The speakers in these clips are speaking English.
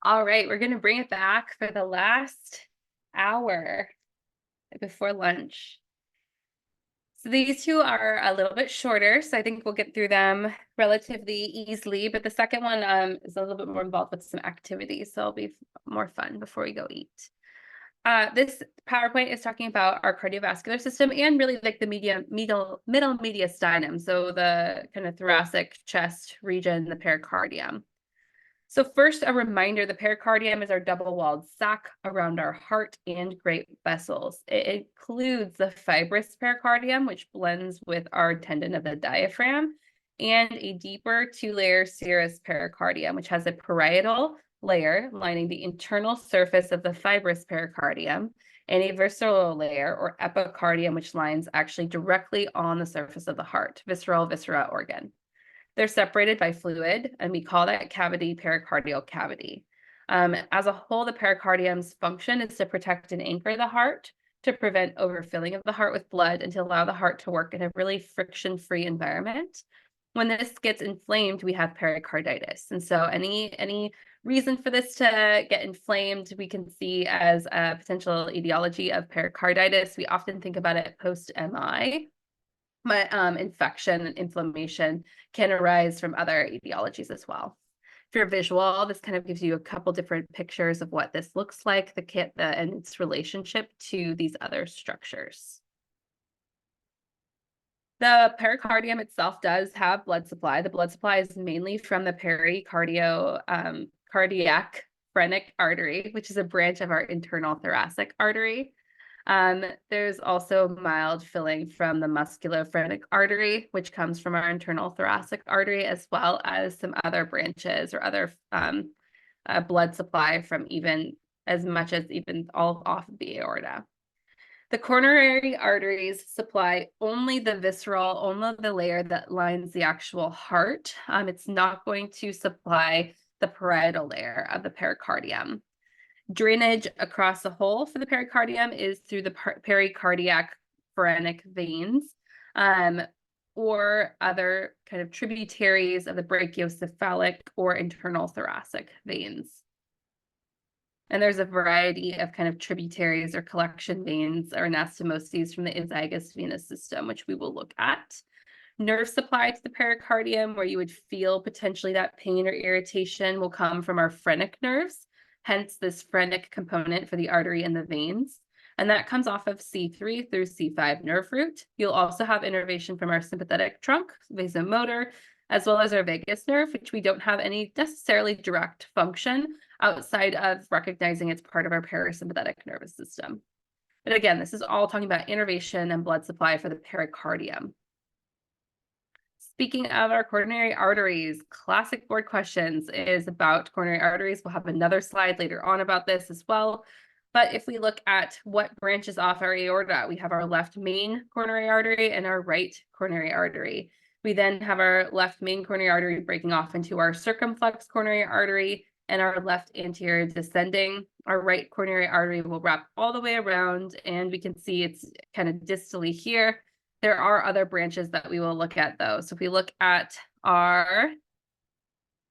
All right, we're going to bring it back for the last hour before lunch. So these two are a little bit shorter, so I think we'll get through them relatively easily. But the second one is a little bit more involved with some activities, so it'll be more fun before we go eat. This PowerPoint is talking about our cardiovascular system and really like the middle mediastinum, so the kind of thoracic chest region, the pericardium. So first, a reminder, the pericardium is our double-walled sac around our heart and great vessels. It includes the fibrous pericardium, which blends with our tendon of the diaphragm, and a deeper two-layer serous pericardium, which has a parietal layer lining the internal surface of the fibrous pericardium, and a visceral layer or epicardium, which lines actually directly on the surface of the heart, viscera organ. They're separated by fluid, and we call that cavity pericardial cavity. As a whole, the pericardium's function is to protect and anchor the heart, to prevent overfilling of the heart with blood, and to allow the heart to work in a really friction-free environment. When this gets inflamed, we have pericarditis. And so any reason for this to get inflamed, we can see as a potential etiology of pericarditis. We often think about it post-MI. But infection and inflammation can arise from other etiologies as well. If you're visual, this kind of gives you a couple different pictures of what this looks like, and its relationship to these other structures. The pericardium itself does have blood supply. The blood supply is mainly from the cardiac phrenic artery, which is a branch of our internal thoracic artery. There's also mild filling from the musculophrenic artery, which comes from our internal thoracic artery, as well as some other branches or other blood supply from even as much as even all off of the aorta. The coronary arteries supply only the visceral, only the layer that lines the actual heart. It's not going to supply the parietal layer of the pericardium. Drainage across the whole for the pericardium is through the pericardiac phrenic veins, or other kind of tributaries of the brachiocephalic or internal thoracic veins. And there's a variety of kind of tributaries or collection veins or anastomoses from the azygous venous system, which we will look at. Nerve supply to the pericardium, where you would feel potentially that pain or irritation, will come from our phrenic nerves. Hence this phrenic component for the artery and the veins. And that comes off of C3 through C5 nerve root. You'll also have innervation from our sympathetic trunk, vasomotor, as well as our vagus nerve, which we don't have any necessarily direct function outside of recognizing it's part of our parasympathetic nervous system. But again, this is all talking about innervation and blood supply for the pericardium. Speaking of our coronary arteries, classic board questions is about coronary arteries. We'll have another slide later on about this as well. But if we look at what branches off our aorta, we have our left main coronary artery and our right coronary artery. We then have our left main coronary artery breaking off into our circumflex coronary artery and our left anterior descending. Our right coronary artery will wrap all the way around, and we can see it's kind of distally here. There are other branches that we will look at though. So if we look at our,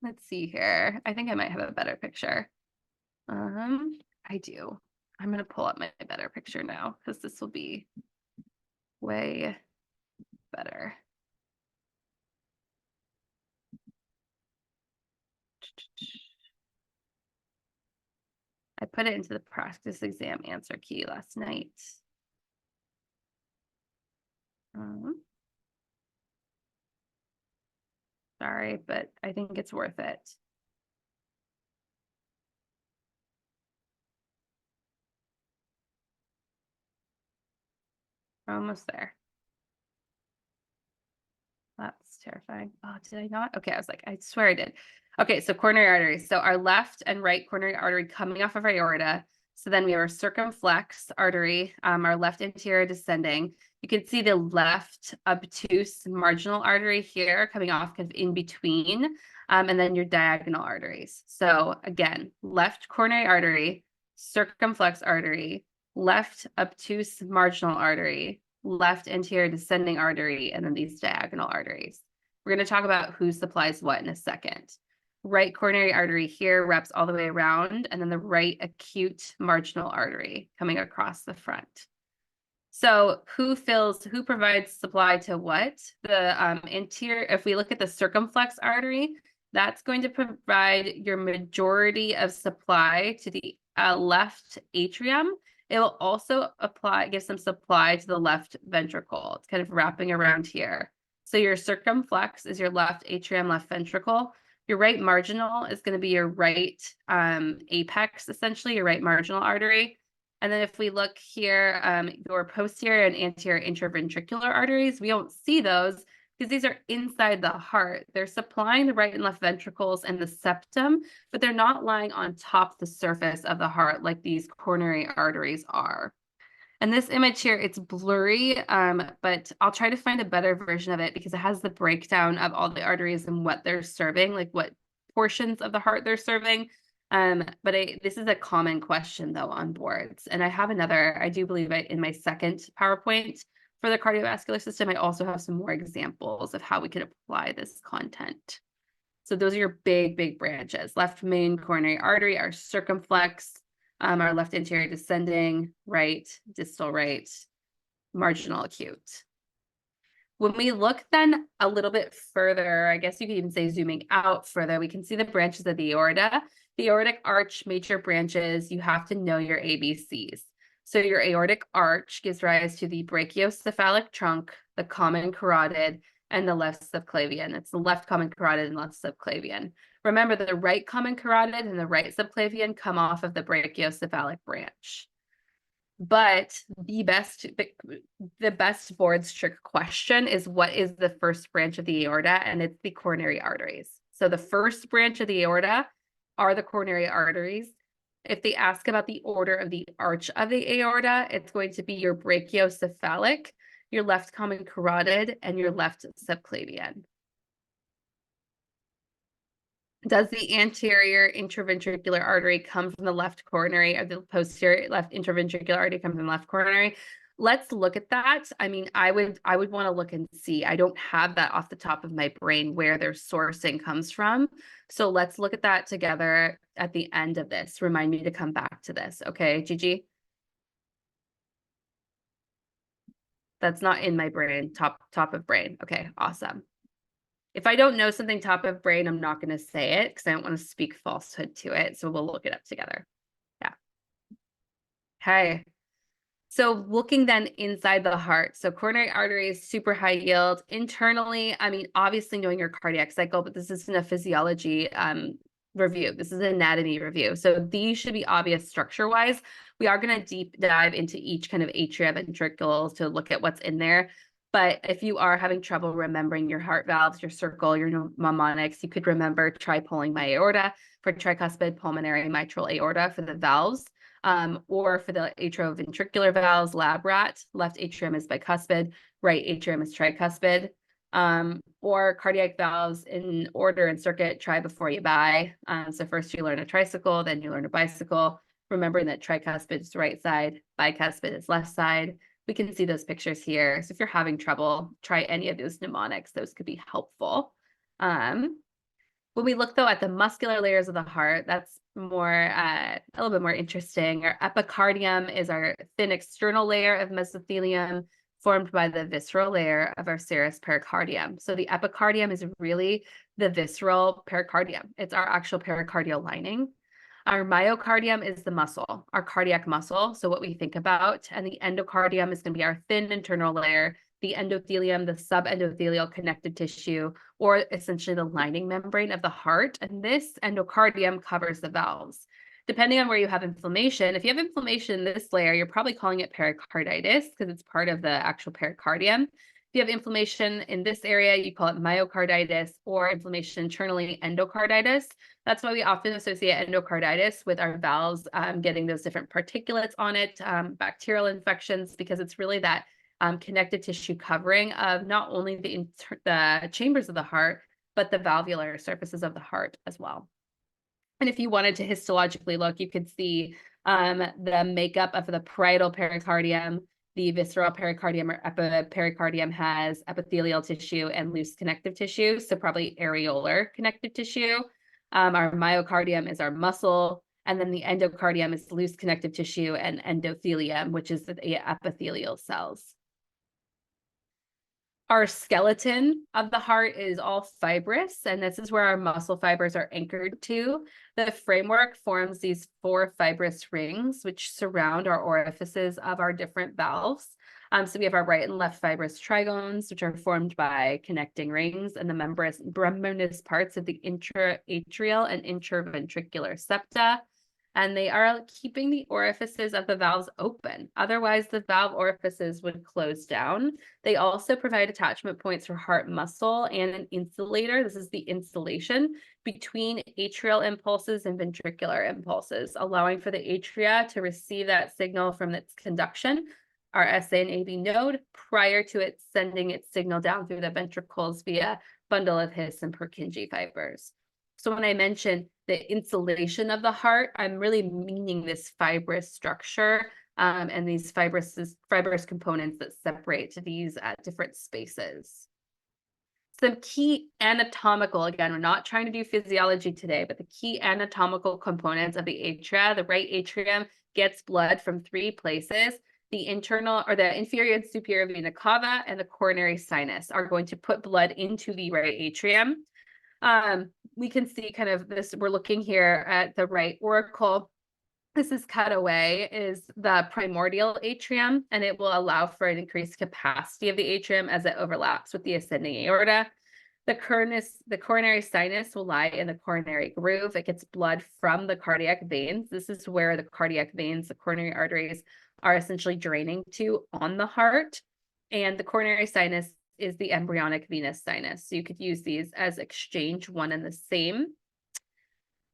let's see here. I think I might have a better picture. I do. I'm going to pull up my better picture now because this will be way better. I put it into the practice exam answer key last night. Sorry, but I think it's worth it. Almost there. That's terrifying. Oh, did I not? Okay, I was like, I swear I did. Okay, so coronary arteries. So our left and right coronary artery coming off of our aorta. So then we have our circumflex artery, our left anterior descending. You can see the left obtuse marginal artery here coming off kind of in between, and then your diagonal arteries. So again, left coronary artery, circumflex artery, left obtuse marginal artery, left anterior descending artery, and then these diagonal arteries. We're going to talk about who supplies what in a second. right coronary artery here wraps all the way around, and then the right acute marginal artery coming across the front. So who provides supply to what? The anterior, if we look at the circumflex artery, that's going to provide your majority of supply to the left atrium. It will also give some supply to the left ventricle. It's kind of wrapping around here. So your circumflex is your left atrium, left ventricle. Your right marginal is going to be your right apex, essentially, your right marginal artery. And then if we look here, your posterior and anterior intraventricular arteries, we don't see those because these are inside the heart. They're supplying the right and left ventricles and the septum, but they're not lying on top the surface of the heart like these coronary arteries are. And this image here, it's blurry, but I'll try to find a better version of it because it has the breakdown of all the arteries and what they're serving, like what portions of the heart they're serving. But this is a common question though on boards. And I have another, I do believe in my second PowerPoint for the cardiovascular system, I also have some more examples of how we could apply this content. So those are your big branches. Left main coronary artery, our circumflex, our left anterior descending, right, distal right, marginal acute. When we look then a little bit further, I guess you could even say zooming out further, we can see the branches of the aorta. The aortic arch, major branches, you have to know your ABCs. So your aortic arch gives rise to the brachiocephalic trunk, the common carotid, and the left subclavian. It's the left common carotid and left subclavian. Remember, the right common carotid and the right subclavian come off of the brachiocephalic branch. But the best boards trick question is what is the first branch of the aorta? And it's the coronary arteries. So the first branch of the aorta are the coronary arteries. If they ask about the order of the arch of the aorta, it's going to be your brachiocephalic, your left common carotid, and your left subclavian. Does the anterior intraventricular artery come from the left coronary, or the posterior left intraventricular artery come from the left coronary? Let's look at that. I mean, I would want to look and see. I don't have that off the top of my brain where their sourcing comes from. So let's look at that together at the end of this. Remind me to come back to this. Okay, Gigi? That's not in my brain, top of brain. Okay, awesome. If I don't know something top of brain, I'm not going to say it because I don't want to speak falsehood to it. So we'll look it up together. Yeah. Okay. So looking then inside the heart. So coronary arteries, super high yield. Internally, I mean, obviously knowing your cardiac cycle, but this isn't a physiology review. This is an anatomy review. So these should be obvious structure-wise. We are going to deep dive into each kind of atria ventricles to look at what's in there. But if you are having trouble remembering your heart valves, your circle, your mnemonics, you could remember tripolling my aorta for tricuspid pulmonary mitral aorta for the valves, or for the atrioventricular valves, LABRAT, left atrium is bicuspid, right atrium is tricuspid, or cardiac valves in order and circuit, try before you buy. So first you learn a tricycle, then you learn a bicycle, remembering that tricuspid is right side, bicuspid is left side. We can see those pictures here. So if you're having trouble, try any of those mnemonics. Those could be helpful. When we look, though, at the muscular layers of the heart, that's more a little bit more interesting. Our epicardium is our thin external layer of mesothelium formed by the visceral layer of our serous pericardium. So the epicardium is really the visceral pericardium. It's our actual pericardial lining. Our myocardium is the muscle, our cardiac muscle. So what we think about, and the endocardium is going to be our thin internal layer, the endothelium, the subendothelial connective tissue, or essentially the lining membrane of the heart. And this endocardium covers the valves. Depending on where you have inflammation, if you have inflammation in this layer, you're probably calling it pericarditis because it's part of the actual pericardium. If you have inflammation in this area, you call it myocarditis, or inflammation internally, endocarditis. That's why we often associate endocarditis with our valves getting those different particulates on it, bacterial infections, because it's really that connective tissue covering of not only the chambers of the heart, but the valvular surfaces of the heart as well. And if you wanted to histologically look, you could see the makeup of the parietal pericardium. The visceral pericardium or epipericardium has epithelial tissue and loose connective tissue, so probably areolar connective tissue. Our myocardium is our muscle, and then the endocardium is loose connective tissue, and endothelium, which is the epithelial cells. Our skeleton of the heart is all fibrous, and this is where our muscle fibers are anchored to. The framework forms these 4 fibrous rings, which surround our orifices of our different valves. So we have our right and left fibrous trigones, which are formed by connecting rings, and the membranous parts of the intraatrial and intraventricular septa. And they are keeping the orifices of the valves open. Otherwise, the valve orifices would close down. They also provide attachment points for heart muscle and an insulator. This is the insulation between atrial impulses and ventricular impulses, allowing for the atria to receive that signal from its conduction, our SA and AV node, prior to it sending its signal down through the ventricles via bundle of His and Purkinje fibers. So when I mention the insulation of the heart, I'm really meaning this fibrous structure and these fibrous components that separate these different spaces. Some key anatomical, again, we're not trying to do physiology today, but the key anatomical components of the atria, the right atrium gets blood from 3 places. The internal or the inferior and superior vena cava and the coronary sinus are going to put blood into the right atrium. We can see kind of this, we're looking here at the right auricle. This is cut away, is the primordial atrium, and it will allow for an increased capacity of the atrium as it overlaps with the ascending aorta. The coronary sinus will lie in the coronary groove. It gets blood from the cardiac veins. This is where the cardiac veins, the coronary arteries, are essentially draining to on the heart. And the coronary sinus is the embryonic venous sinus. So you could use these as exchange, one and the same.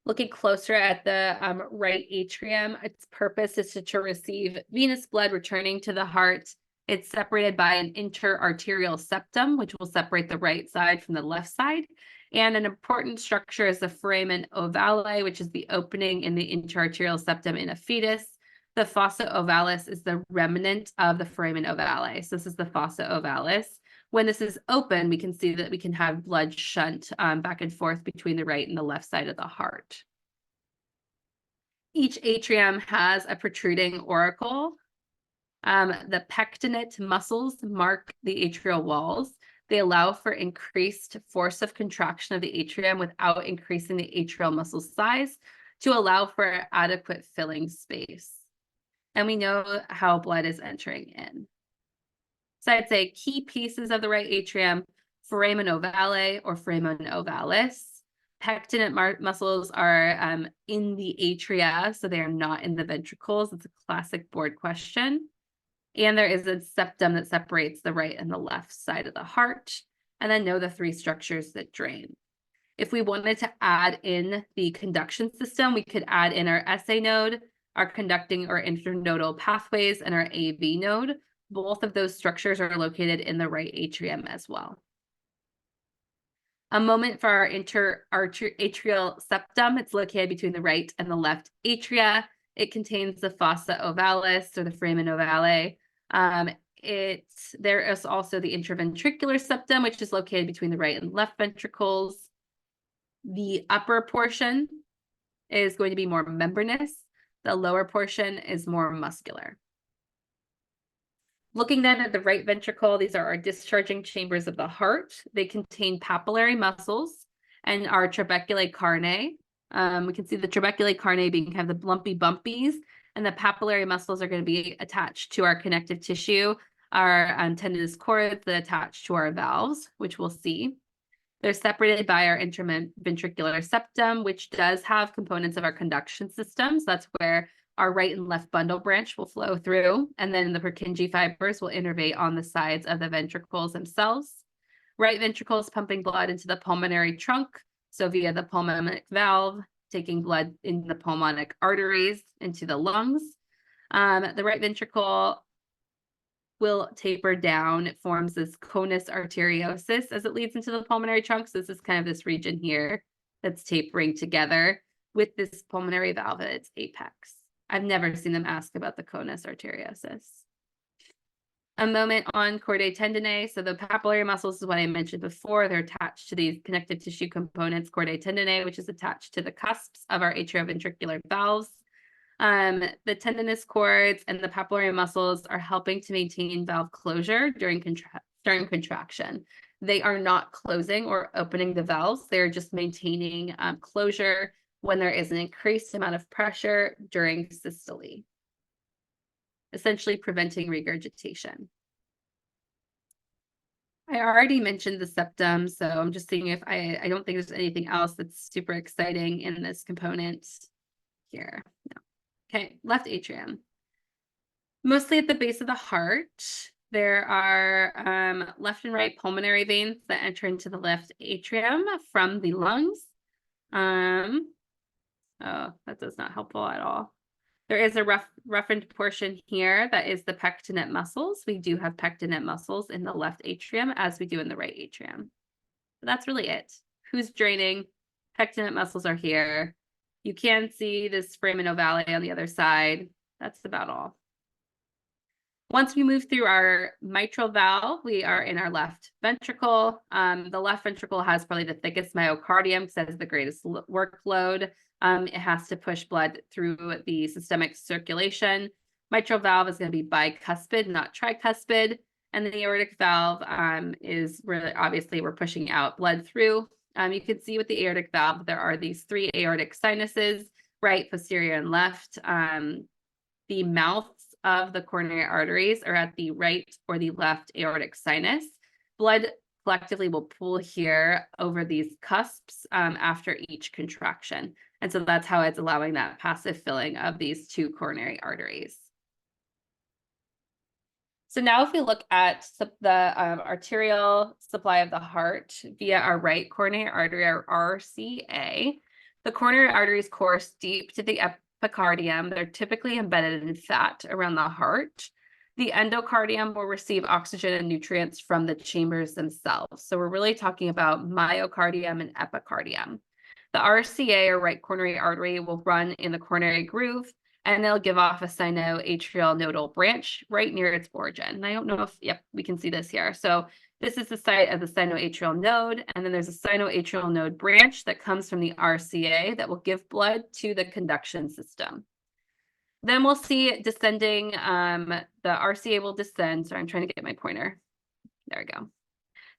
Looking closer at the right atrium, its purpose is to receive venous blood returning to the heart. It's separated by an interarterial septum, which will separate the right side from the left side. And an important structure is the foramen ovale, which is the opening in the interarterial septum in a fetus. The fossa ovalis is the remnant of the foramen ovale. So this is the fossa ovalis. When this is open, we can see that we can have blood shunt back and forth between the right and the left side of the heart. Each atrium has a protruding auricle. The pectinate muscles mark the atrial walls. They allow for increased force of contraction of the atrium without increasing the atrial muscle size to allow for adequate filling space. And we know how blood is entering in. So I'd say key pieces of the right atrium: foramen ovale or foramen ovalis. Pectinate muscles are in the atria, so they are not in the ventricles. It's a classic board question. And there is a septum that separates the right and the left side of the heart. And then know the 3 structures that drain. If we wanted to add in the conduction system, we could add in our SA node, our conducting or internodal pathways, and our AV node. Both of those structures are located in the right atrium as well. A moment for our interatrial septum. It's located between the right and the left atria. It contains the fossa ovalis or the foramen ovale. There is also the intraventricular septum, which is located between the right and left ventricles. The upper portion is going to be more membranous. The lower portion is more muscular. Looking then at the right ventricle, these are our discharging chambers of the heart. They contain papillary muscles and our trabeculae carneae. We can see the trabeculae carneae being kind of the lumpy bumpies, and the papillary muscles are going to be attached to our connective tissue, our tendinous cords that attach to our valves, which we'll see. They're separated by our interventricular septum, which does have components of our conduction systems. That's where our right and left bundle branch will flow through, and then the Purkinje fibers will innervate on the sides of the ventricles themselves. Right ventricle is pumping blood into the pulmonary trunk, so via the pulmonic valve, taking blood in the pulmonic arteries into the lungs. The right ventricle will taper down. It forms this conus arteriosus as it leads into the pulmonary trunk. So this is kind of this region here that's tapering together with this pulmonary valve at its apex. I've never seen them ask about the conus arteriosus. A moment on chordae tendineae. So the papillary muscles is what I mentioned before. They're attached to these connective tissue components, chordae tendineae, which is attached to the cusps of our atrioventricular valves. The tendinous cords and the papillary muscles are helping to maintain valve closure during contraction. They are not closing or opening the valves. They're just maintaining closure when there is an increased amount of pressure during systole, essentially preventing regurgitation. I already mentioned the septum, so I'm just seeing if I don't think there's anything else that's super exciting in this component here. No. Okay, left atrium. Mostly at the base of the heart, there are left and right pulmonary veins that enter into the left atrium from the lungs. Oh, that does not helpful at all. There is a roughened portion here that is the pectinate muscles. We do have pectinate muscles in the left atrium as we do in the right atrium. But that's really it. Who's draining? Pectinate muscles are here. You can see this foramen ovale on the other side. That's about all. Once we move through our mitral valve, we are in our left ventricle. The left ventricle has probably the thickest myocardium because that is the greatest workload. It has to push blood through the systemic circulation. Mitral valve is going to be bicuspid, not tricuspid. And the aortic valve is really, obviously, we're pushing out blood through. You can see with the aortic valve, there are these 3 aortic sinuses, right, posterior, and left. The mouths of the coronary arteries are at the right or the left aortic sinus. Blood collectively will pool here over these cusps after each contraction. And so that's how it's allowing that passive filling of these 2 coronary arteries. So now if we look at the arterial supply of the heart via our right coronary artery, our RCA, the coronary arteries course deep to the pericardium. They're typically embedded in fat around the heart. The endocardium will receive oxygen and nutrients from the chambers themselves. So we're really talking about myocardium and epicardium. The RCA, or right coronary artery, will run in the coronary groove, and they'll give off a sinoatrial nodal branch right near its origin. And I don't know if, yep, we can see this here. So this is the site of the sinoatrial node, and then there's a sinoatrial node branch that comes from the RCA that will give blood to the conduction system. Then we'll see descending, the RCA will descend. Sorry, I'm trying to get my pointer. There we go.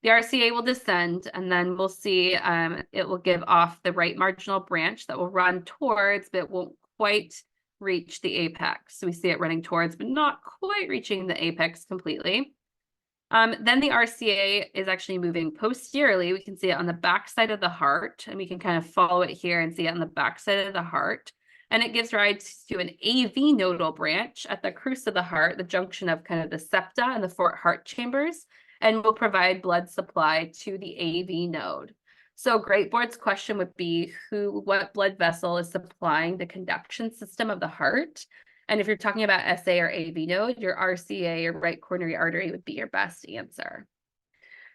The RCA will descend, and then we'll see it will give off the right marginal branch that will run towards, but won't quite reach the apex. So we see it running towards, but not quite reaching the apex completely. Then the RCA is actually moving posteriorly. We can see it on the back side of the heart, and we can kind of follow it here and see it on the back side of the heart. And it gives rise to an AV nodal branch at the crus of the heart, the junction of kind of the septa and the 4 heart chambers, and will provide blood supply to the AV node. So Great Board's question would be what blood vessel is supplying the conduction system of the heart? And if you're talking about SA or AV node, your RCA, or right coronary artery, would be your best answer.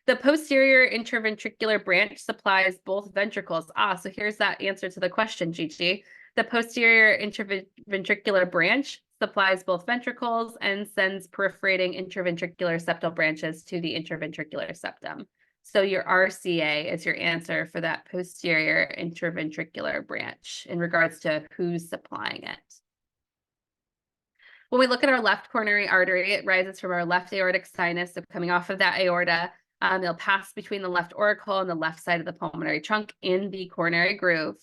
The posterior interventricular branch supplies both ventricles. So here's that answer to the question, Gigi. The posterior interventricular branch supplies both ventricles and sends perforating interventricular septal branches to the interventricular septum. So your RCA is your answer for that posterior interventricular branch in regards to who's supplying it. When we look at our left coronary artery, it rises from our left aortic sinus, so coming off of that aorta. It'll pass between the left auricle and the left side of the pulmonary trunk in the coronary groove.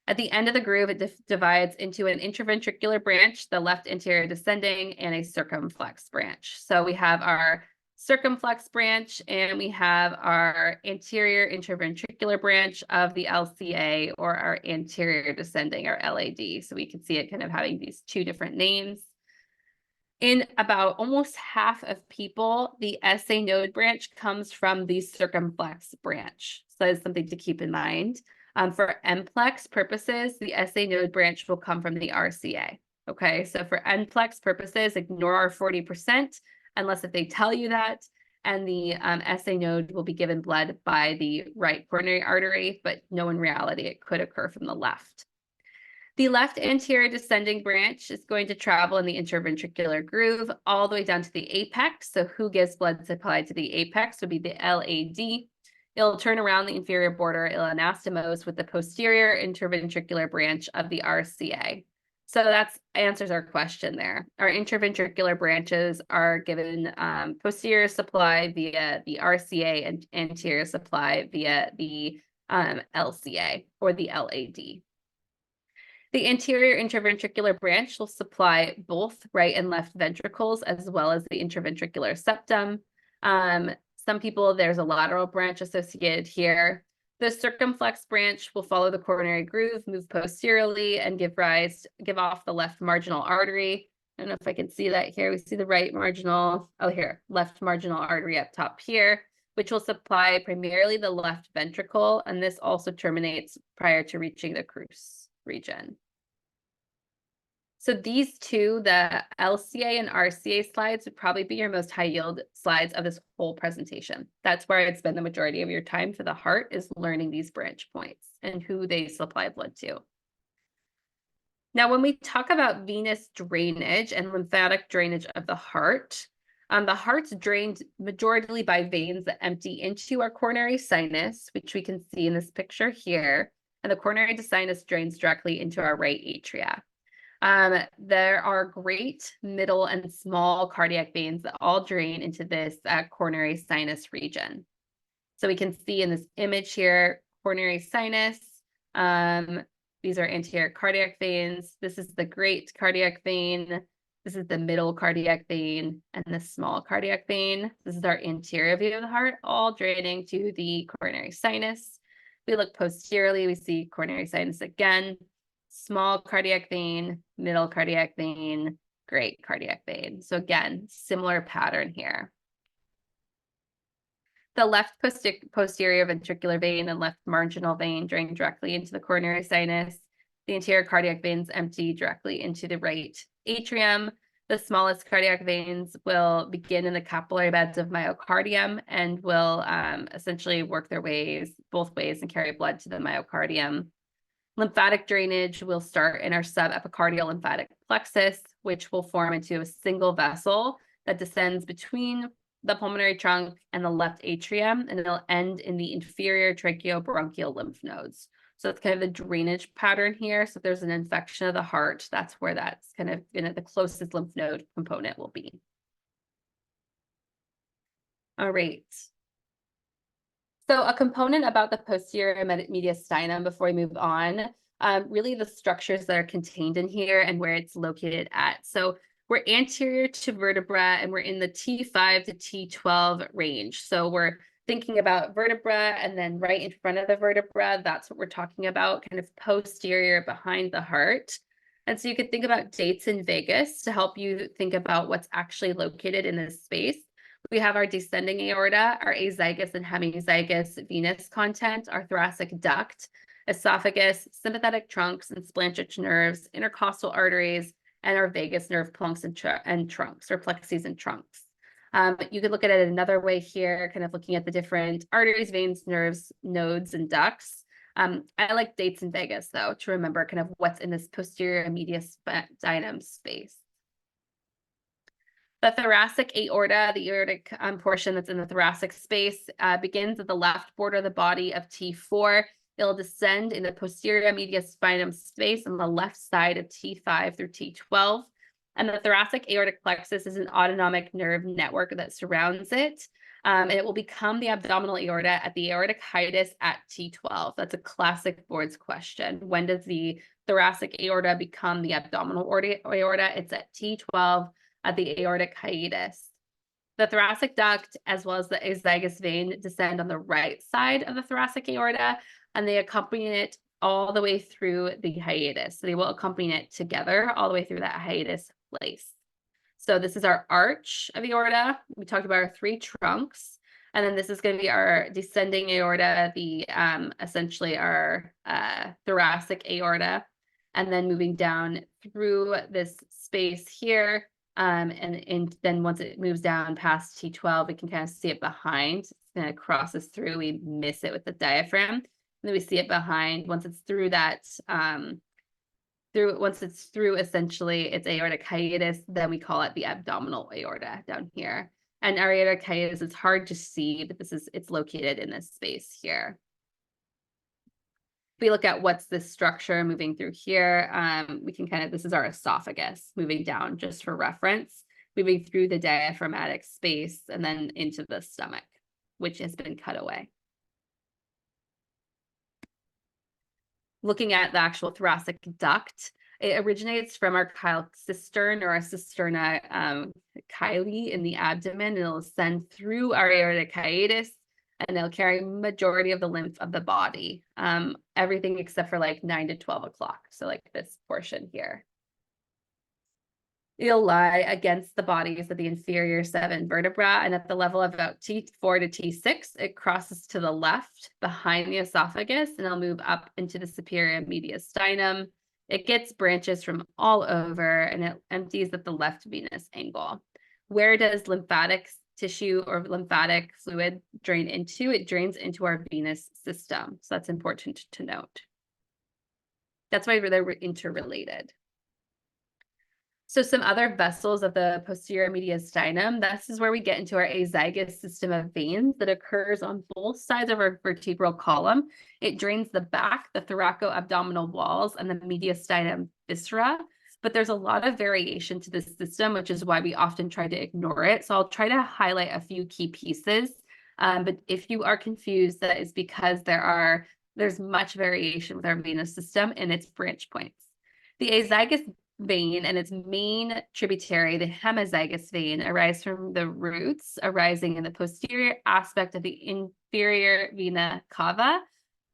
At the end of the groove, it divides into an interventricular branch, the left anterior descending, and a circumflex branch. So we have our circumflex branch, and we have our anterior interventricular branch of the LCA, or our anterior descending, or LAD. So we can see it kind of having these 2 different names. In about almost half of people, the SA node branch comes from the circumflex branch. So that's something to keep in mind. For NPLEX purposes, the SA node branch will come from the RCA. Okay, so for NPLEX purposes, ignore our 40%, unless if they tell you that, and the SA node will be given blood by the right coronary artery, but no, in reality, it could occur from the left. The left anterior descending branch is going to travel in the interventricular groove all the way down to the apex. So who gives blood supply to the apex would be the LAD. It'll turn around the inferior border anastomose with the posterior interventricular branch of the RCA. So that answers our question there. Our interventricular branches are given posterior supply via the RCA and anterior supply via the LCA or the LAD. The anterior interventricular branch will supply both right and left ventricles as well as the interventricular septum. Some people, there's a lateral branch associated here. The circumflex branch will follow the coronary groove, move posteriorly, and give off the left marginal artery. I don't know if I can see that here. We see the right marginal, left marginal artery up top here, which will supply primarily the left ventricle, and this also terminates prior to reaching the crus region. So these two, the LCA and RCA slides, would probably be your most high yield slides of this whole presentation. That's where I'd spend the majority of your time for the heart, is learning these branch points and who they supply blood to. Now, when we talk about venous drainage and lymphatic drainage of the heart's drained majorly by veins that empty into our coronary sinus, which we can see in this picture here, and the coronary sinus drains directly into our right atria. There are great, middle, and small cardiac veins that all drain into this coronary sinus region. So we can see in this image here, coronary sinus. These are anterior cardiac veins. This is the great cardiac vein. This is the middle cardiac vein and the small cardiac vein. This is our anterior view of the heart, all draining to the coronary sinus. We look posteriorly, we see coronary sinus again. Small cardiac vein, middle cardiac vein, great cardiac vein. So again, similar pattern here. The left posterior ventricular vein and left marginal vein drain directly into the coronary sinus. The anterior cardiac veins empty directly into the right atrium. The smallest cardiac veins will begin in the capillary beds of myocardium and will essentially work their ways both ways and carry blood to the myocardium. Lymphatic drainage will start in our subepicardial lymphatic plexus, which will form into a single vessel that descends between the pulmonary trunk and the left atrium, and it'll end in the inferior tracheobronchial lymph nodes. So it's kind of the drainage pattern here. So if there's an infection of the heart, that's where that's kind of the closest lymph node component will be. All right. So a component about the posterior mediastinum before we move on, really the structures that are contained in here and where it's located at. So we're anterior to vertebra and we're in the T5 to T12 range. So we're thinking about vertebra and then right in front of the vertebra, that's what we're talking about, kind of posterior behind the heart. And so you could think about dates in vagus to help you think about what's actually located in this space. We have our descending aorta, our azygous and hemizygous venous content, our thoracic duct, esophagus, sympathetic trunks and splanchnic nerves, intercostal arteries, and our vagus nerve plunks and trunks, or plexes and trunks. You could look at it another way here, kind of looking at the different arteries, veins, nerves, nodes, and ducts. I like dates in vagus, though, to remember kind of what's in this posterior mediastinum space. The thoracic aorta, the aortic portion that's in the thoracic space, begins at the left border of the body of T4. It'll descend in the posterior mediastinum space on the left side of T5 through T12. And the thoracic aortic plexus is an autonomic nerve network that surrounds it. And it will become the abdominal aorta at the aortic hiatus at T12. That's a classic boards question. When does the thoracic aorta become the abdominal aorta? It's at T12. At the aortic hiatus. The thoracic duct, as well as the azygous vein, descend on the right side of the thoracic aorta, and they accompany it all the way through the hiatus. So they will accompany it together all the way through that hiatus place. So this is our arch of the aorta. We talked about our three trunks, and then this is going to be our descending aorta, the essentially our thoracic aorta, and then moving down through this space here. And then once it moves down past T12, we can kind of see it behind. It kind of crosses through. We miss it with the diaphragm. And then we see it behind. Once it's through that once it's through essentially its aortic hiatus, then we call it the abdominal aorta down here. And our aortic hiatus is hard to see, but it's located in this space here. If we look at what's this structure moving through here, we can this is our esophagus moving down just for reference, moving through the diaphragmatic space and then into the stomach, which has been cut away. Looking at the actual thoracic duct, it originates from our chyle cistern or our cisterna chyli in the abdomen, and it'll ascend through our aortic hiatus, and it'll carry majority of the lymph of the body, everything except for like 9 to 12 o'clock. So like this portion here. It'll lie against the bodies of the inferior 7 vertebra, and at the level of about T4 to T6, it crosses to the left behind the esophagus, and it'll move up into the superior mediastinum. It gets branches from all over, and it empties at the left venous angle. Where does lymphatic tissue or lymphatic fluid drain into? It drains into our venous system. So that's important to note. That's why they're interrelated. So some other vessels of the posterior mediastinum, this is where we get into our azygous system of veins that occurs on both sides of our vertebral column. It drains the back, the thoraco-abdominal walls, and the mediastinum viscera. But there's a lot of variation to this system, which is why we often try to ignore it. So I'll try to highlight a few key pieces. But if you are confused, that is because there's much variation with our venous system and its branch points. The azygous vein and its main tributary, the hemizygous vein, arise from the roots arising in the posterior aspect of the inferior vena cava,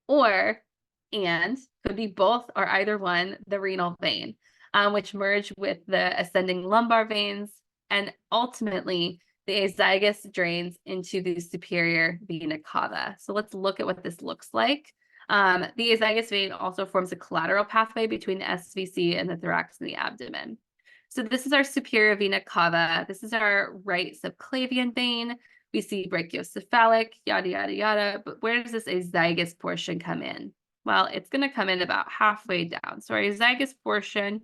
and could be both or either one, the renal vein, which merge with the ascending lumbar veins, and ultimately the azygous drains into the superior vena cava. So let's look at what this looks like. The azygous vein also forms a collateral pathway between the SVC and the thorax and the abdomen. So this is our superior vena cava. This is our right subclavian vein. We see brachiocephalic, yada, yada, yada. But where does this azygous portion come in? Well, it's going to come in about halfway down. So our azygous portion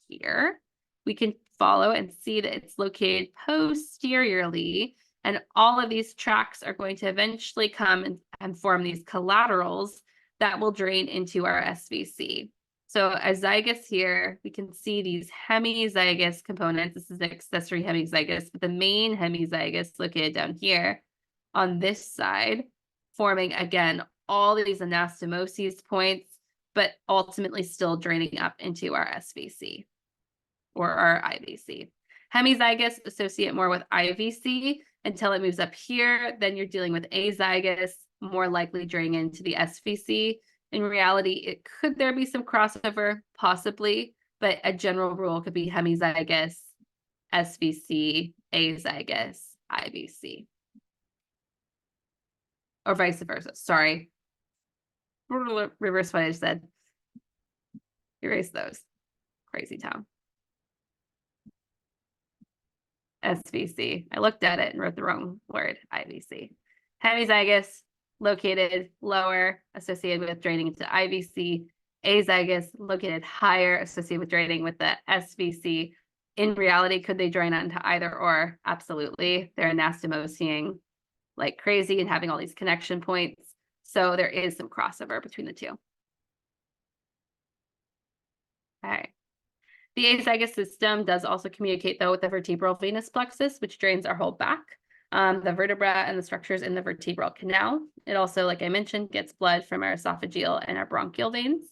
here, we can follow and see that it's located posteriorly. And all of these tracts are going to eventually come and form these collaterals that will drain into our SVC. So azygous here, we can see these hemizygous components. This is the accessory hemizygous, but the main hemizygous located down here on this side, forming again all of these anastomoses points, but ultimately still draining up into our SVC or our IVC. Hemizygous associate more with IVC until it moves up here. Then you're dealing with azygous, more likely draining into the SVC. In reality, there be some crossover? Possibly, but a general rule could be hemizygous, SVC, azygous, IVC. Or vice versa. Sorry. Reverse what I just said. Erase those. Crazy town. SVC. I looked at it and wrote the wrong word, IVC. Hemizygous, located lower, associated with draining into IVC. Azygous, located higher, associated with draining with the SVC. In reality, could they drain onto either or? Absolutely. They're anastomosing like crazy and having all these connection points. So there is some crossover between the two. Okay. The azygous system does also communicate, though, with the vertebral venous plexus, which drains our whole back, the vertebra and the structures in the vertebral canal. It also, like I mentioned, gets blood from our esophageal and our bronchial veins.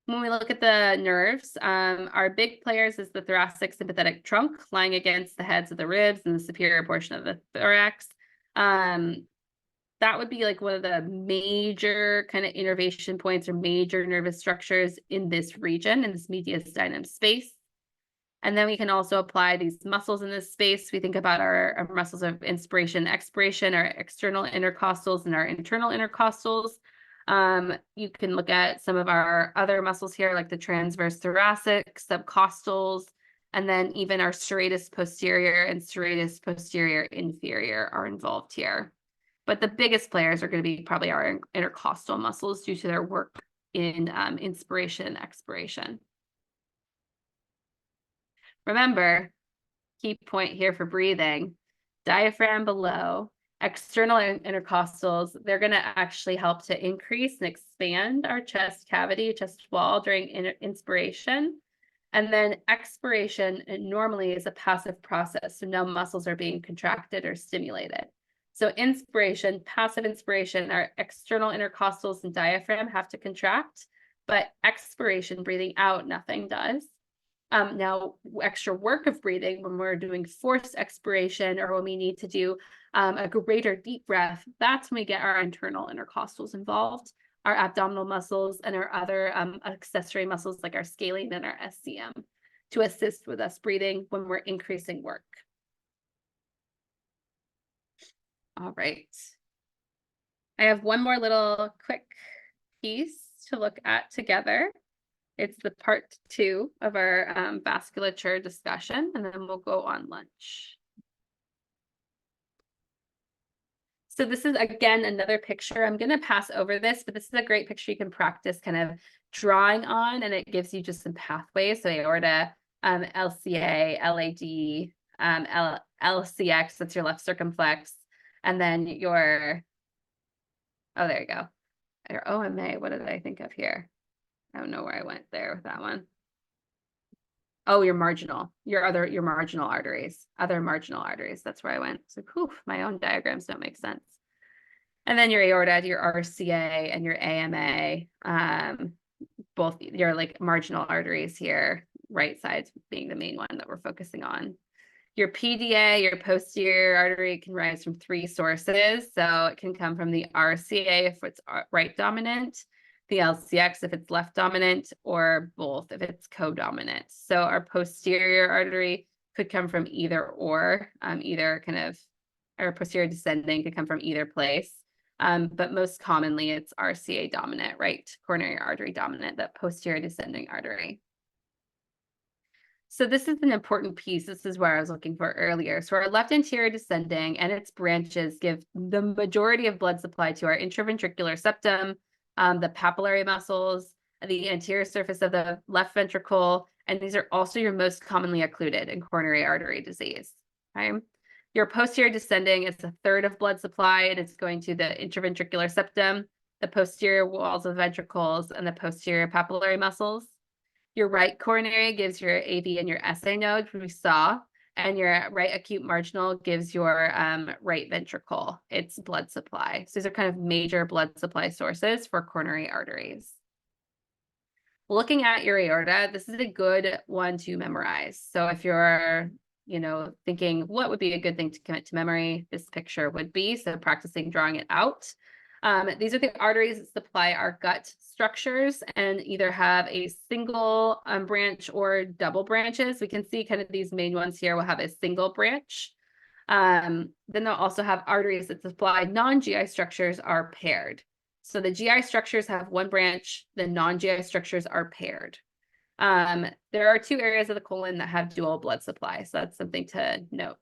When we look at the nerves, our big players is the thoracic sympathetic trunk lying against the heads of the ribs and the superior portion of the thorax. That would be like one of the major kind of innervation points or major nervous structures in this region, in this mediastinum space. And then we can also apply these muscles in this space. We think about our muscles of inspiration, expiration, our external intercostals and our internal intercostals. You can look at some of our other muscles here, like the transverse thoracic, subcostals, and then even our serratus posterior and serratus posterior inferior are involved here. But the biggest players are going to be probably our intercostal muscles due to their work in inspiration and expiration. Remember, key point here for breathing, diaphragm below, external intercostals, they're going to actually help to increase and expand our chest cavity, chest wall during inspiration. And then expiration normally is a passive process. So no muscles are being contracted or stimulated. So inspiration, passive inspiration, our external intercostals and diaphragm have to contract, but expiration, breathing out, nothing does. Now, extra work of breathing when we're doing forced expiration or when we need to do a greater deep breath, that's when we get our internal intercostals involved, our abdominal muscles and our other accessory muscles like our scalene and our SCM to assist with us breathing when we're increasing work. All right. I have one more little quick piece to look at together. It's the part 2 of our vasculature discussion, and then we'll go on lunch. So this is, again, another picture. I'm going to pass over this, but this is a great picture you can practice kind of drawing on, and it gives you just some pathways. So aorta, LCA, LAD, LCX, that's your left circumflex, and then your, oh, there you go. Your OMA, what did I think of here? I don't know where I went there with that one. Oh, your marginal arteries, other marginal arteries. That's where I went. So, poof, my own diagrams don't make sense. And then your aorta, your RCA, and your AMA, both your like marginal arteries here, right sides being the main one that we're focusing on. Your PDA, your posterior artery, can rise from 3 sources. So it can come from the RCA if it's right dominant, the LCX if it's left dominant, or both if it's co-dominant. So our posterior artery could come from either or, either kind of, our posterior descending could come from either place. But most commonly it's RCA dominant, right coronary artery dominant, that posterior descending artery. So this is an important piece. This is where I was looking for earlier. So our left anterior descending and its branches give the majority of blood supply to our intraventricular septum, the papillary muscles, the anterior surface of the left ventricle, and these are also your most commonly occluded in coronary artery disease. Okay? Your posterior descending is 1/3 of blood supply, and it's going to the intraventricular septum, the posterior walls of ventricles, and the posterior papillary muscles. Your right coronary gives your AV and your SA node, which we saw, and your right acute marginal gives your right ventricle, its blood supply. So these are kind of major blood supply sources for coronary arteries. Looking at your aorta, this is a good one to memorize. So if you're, thinking what would be a good thing to commit to memory, this picture would be, so practicing drawing it out. These are the arteries that supply our gut structures and either have a single branch or double branches. We can see kind of these main ones here will have a single branch. Then they'll also have arteries that supply non-GI structures are paired. So the GI structures have one branch, the non-GI structures are paired. There are 2 areas of the colon that have dual blood supply, so that's something to note.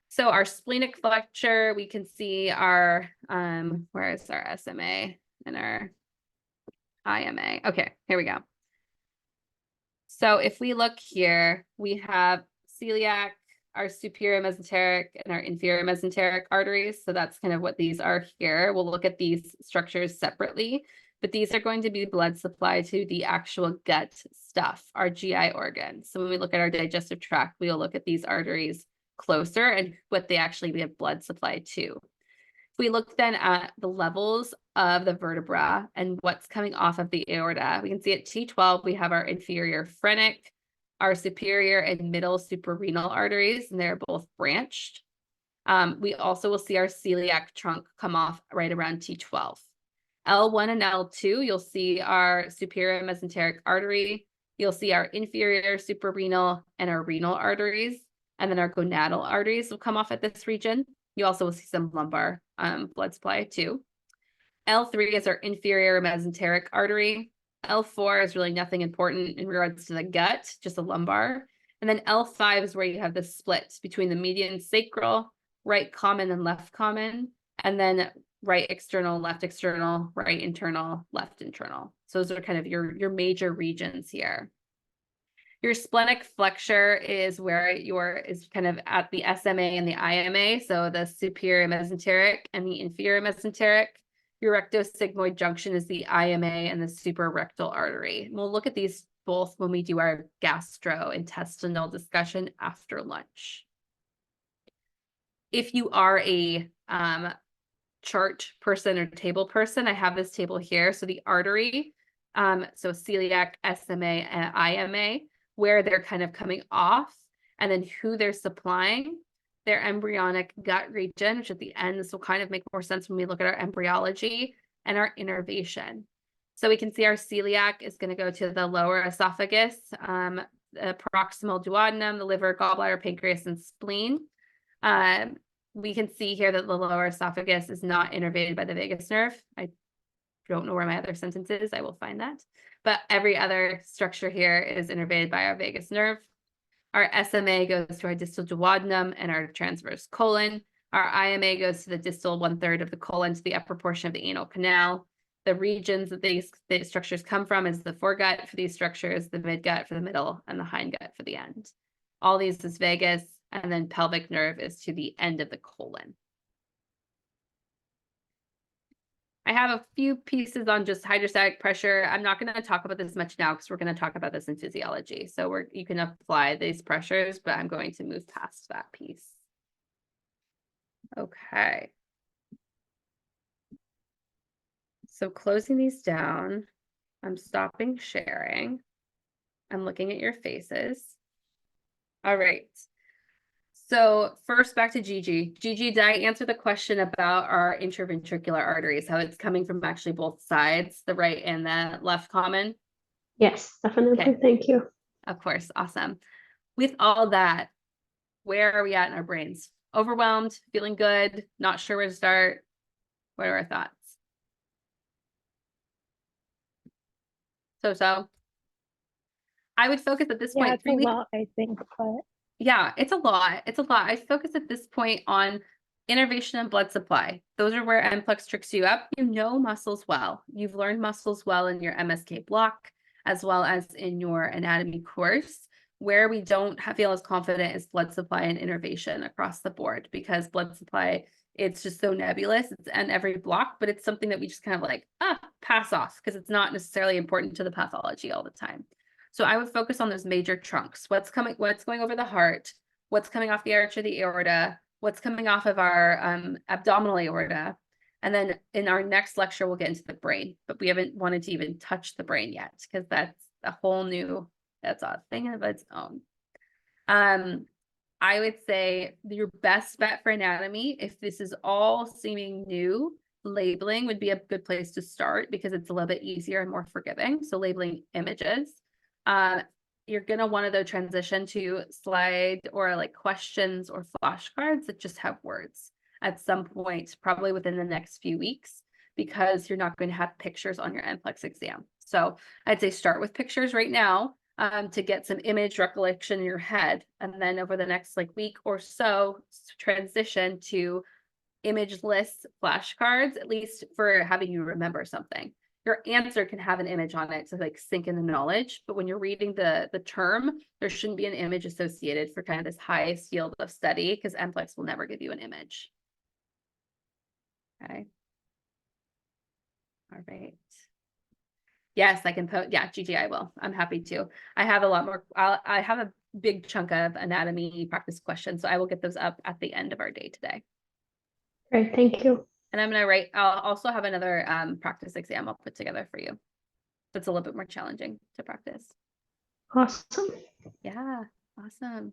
So our splenic flexure, we can see our, where is our SMA and our IMA? Okay, here we go. So if we look here, we have celiac, our superior mesenteric, and our inferior mesenteric arteries. So that's kind of what these are here. We'll look at these structures separately, but these are going to be blood supply to the actual gut stuff, our GI organs. So when we look at our digestive tract, we'll look at these arteries closer and what they actually have blood supply to. If we look then at the levels of the vertebra and what's coming off of the aorta, we can see at T12, we have our inferior phrenic, our superior and middle suprarenal arteries, and they're both branched. We also will see our celiac trunk come off right around T12. L1 and L2, you'll see our superior mesenteric artery. You'll see our inferior suprarenal and our renal arteries. And then our gonadal arteries will come off at this region. You also will see some lumbar blood supply too. L3 is our inferior mesenteric artery. L4 is really nothing important in regards to the gut, just a lumbar. And then L5 is where you have the split between the median sacral, right common and left common, and then right external, left internal, right internal, left internal. So those are kind of your major regions here. Your splenic flexure is where is kind of at the SMA and the IMA, so the superior mesenteric and the inferior mesenteric. Your rectosigmoid junction is the IMA and the suprarectal artery. And we'll look at these both when we do our gastrointestinal discussion after lunch. If you are a chart person or table person, I have this table here. So the artery, so celiac, SMA, and IMA, where they're kind of coming off, and then who they're supplying, their embryonic gut region, which at the end, this will kind of make more sense when we look at our embryology and our innervation. So we can see our celiac is going to go to the lower esophagus, the proximal duodenum, the liver, gallbladder, pancreas, and spleen. We can see here that the lower esophagus is not innervated by the vagus nerve. I don't know where my other sentence is. I will find that. But every other structure here is innervated by our vagus nerve. Our SMA goes to our distal duodenum and our transverse colon. Our IMA goes to the distal 1/3 of the colon to the upper portion of the anal canal. The regions that these structures come from is the foregut for these structures, the midgut for the middle, and the hindgut for the end. All these is vagus, and then pelvic nerve is to the end of the colon. I have a few pieces on just hydrostatic pressure. I'm not going to talk about this much now because we're going to talk about this in physiology. So you can apply these pressures, but I'm going to move past that piece. Okay. So closing these down, I'm stopping sharing. I'm looking at your faces. All right. So first back to Gigi. Gigi, did I answer the question about our interventricular arteries, how it's coming from actually both sides, the right and the left common? Yes, definitely. Okay. Thank you. Of course. Awesome. With all that, where are we at in our brains? Overwhelmed, feeling good, not sure where to start? What are our thoughts? So I would focus at this point. It's a lot, I think, but yeah, it's a lot. It's a lot. I focus at this point on innervation and blood supply. Those are where NPLEX tricks you up. You know muscles well. You've learned muscles well in your MSK block, as well as in your anatomy course. Where we don't feel as confident is blood supply and innervation across the board, because blood supply, it's just so nebulous. It's in every block, but it's something that we just kind of like, pass off because it's not necessarily important to the pathology all the time. So I would focus on those major trunks. What's going over the heart, what's coming off the arch of the aorta, what's coming off of our abdominal aorta. And then in our next lecture, we'll get into the brain, but we haven't wanted to even touch the brain yet because that's a whole new, that's a thing of its own. I would say your best bet for anatomy, if this is all seeming new, labeling would be a good place to start because it's a little bit easier and more forgiving. So labeling images. You're going to want to transition to slide or like questions or flashcards that just have words at some point, probably within the next few weeks, because you're not going to have pictures on your NPLEX exam. So I'd say start with pictures right now to get some image recollection in your head. And then over the next week or so, transition to image lists, flashcards, at least for having you remember something. Your answer can have an image on it to sink in the knowledge, but when you're reading the term, there shouldn't be an image associated for kind of this highest field of study because NPLEX will never give you an image. Okay. All right. Yes, I can put, yeah, Gigi, I will. I'm happy to. I have a lot more, I have a big chunk of anatomy practice questions, so I will get those up at the end of our day today. Great, thank you. And I'm going to write, I'll also have another practice exam I'll put together for you. That's a little bit more challenging to practice. Awesome. Yeah, awesome.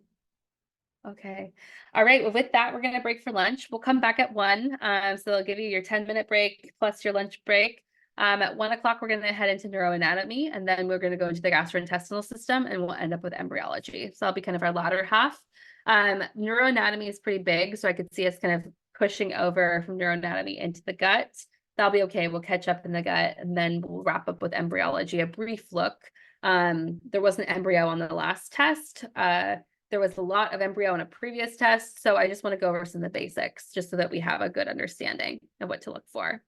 Okay. All right. Well, with that, we're going to break for lunch. We'll come back at 1. So they'll give you your 10-minute break plus your lunch break. At 1 o'clock, we're going to head into neuroanatomy, and then we're going to go into the gastrointestinal system, and we'll end up with embryology. So that'll be kind of our latter half. Neuroanatomy is pretty big, so I could see us kind of pushing over from neuroanatomy into the gut. That'll be okay. We'll catch up in the gut, and then we'll wrap up with embryology, a brief look. There was an embryo on the last test. There was a lot of embryo in a previous test, so I just want to go over some of the basics just so that we have a good understanding of what to look for.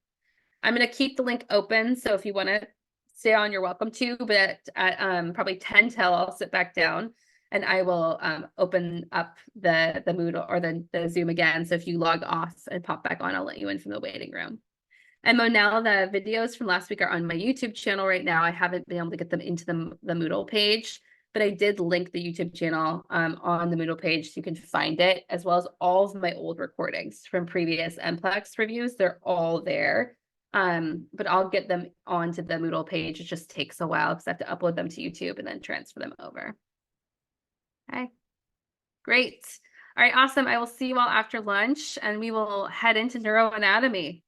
I'm going to keep the link open, so if you want to stay on, you're welcome to, but at probably 10 till, I'll sit back down and I will open up the Moodle or the Zoom again. So if you log off and pop back on, I'll let you in from the waiting room. And Monel, the videos from last week are on my YouTube channel right now. I haven't been able to get them into the Moodle page, but I did link the YouTube channel on the Moodle page so you can find it, as well as all of my old recordings from previous NPLEX reviews. They're all there. But I'll get them onto the Moodle page. It just takes a while because I have to upload them to YouTube and then transfer them over. Okay, great. All right, awesome. I will see you all after lunch and we will head into neuroanatomy.